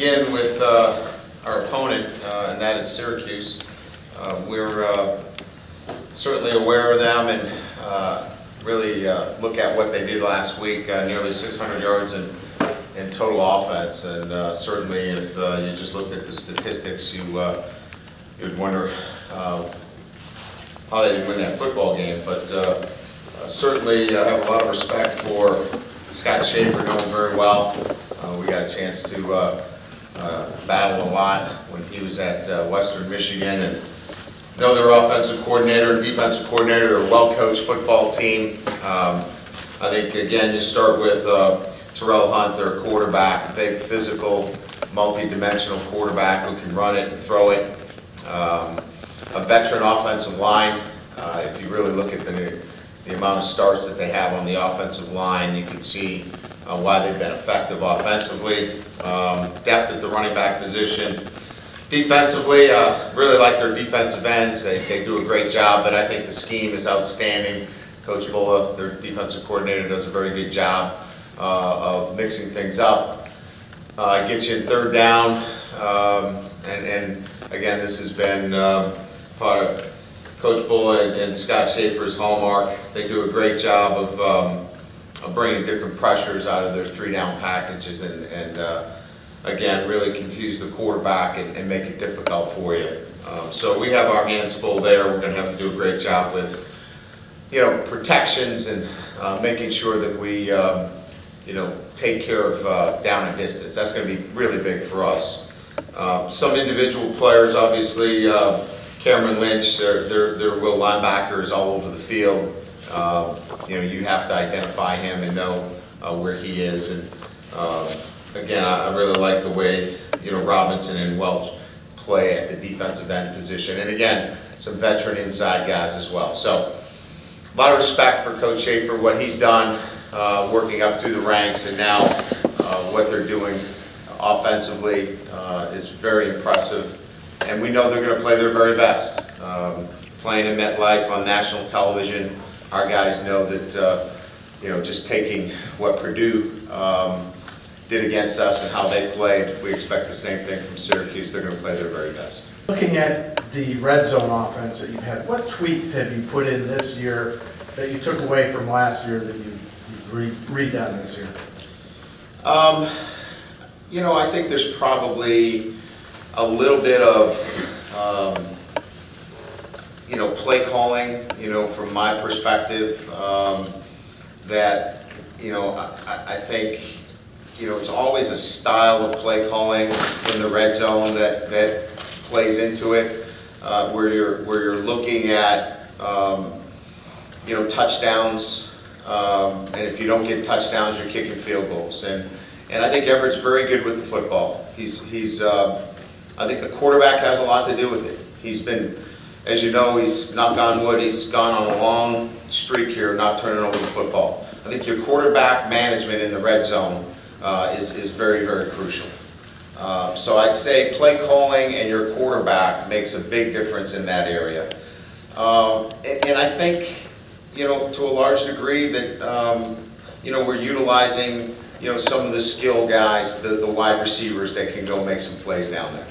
begin with our opponent, and that is Syracuse. We're certainly aware of them and really look at what they did last week, nearly 600 yards in total offense. And certainly if you just looked at the statistics, you'd wonder how they didn't win that football game. But certainly I have a lot of respect for Scott Schaefer, knowing very well. We got a chance to battle a lot when he was at Western Michigan, and know their offensive coordinator and defensive coordinator. They're a well-coached football team. I think, again, you start with Terrell Hunt, their quarterback, a big, physical, multi-dimensional quarterback who can run it and throw it. A veteran offensive line. If you really look at the amount of starts that they have on the offensive line, you can see why they've been effective offensively. Depth at the running back position. Defensively, really like their defensive ends. They do a great job, but I think the scheme is outstanding. Coach Bulla, their defensive coordinator, does a very good job of mixing things up. Gets you in third down, and again, this has been part of Coach Bulla and Scott Schaefer's hallmark. They do a great job of bringing different pressures out of their three-down packages and again, really confuse the quarterback and make it difficult for you. So we have our hands full there. We're going to have to do a great job with, protections and making sure that we, take care of down and distance. That's going to be really big for us. Some individual players, obviously, Cameron Lynch, they're real linebackers all over the field. You have to identify him and know where he is. And again, I really like the way Robinson and Welch play at the defensive end position, and again, some veteran inside guys as well. So a lot of respect for Coach Schaefer, what he's done, working up through the ranks, and now what they're doing offensively is very impressive. And we know they're going to play their very best. Playing in MetLife on national television, our guys know that just taking what Purdue did against us and how they played, we expect the same thing from Syracuse. They're going to play their very best. Looking at the red zone offense that you've had, what tweaks have you put in this year that you took away from last year that you've redone this year? I think there's probably a little bit of play calling, from my perspective, that I think it's always a style of play calling in the red zone that plays into it, where you're looking at touchdowns, and if you don't get touchdowns, you're kicking field goals. And I think Everett's very good with the football. I think the quarterback has a lot to do with it. He's been, as you know, he's, knock on wood, he's gone on a long streak here, not turning over the football. I think your quarterback management in the red zone is very, very crucial. So I'd say play calling and your quarterback makes a big difference in that area. And I think, to a large degree that, we're utilizing, some of the skill guys, the wide receivers that can go make some plays down there.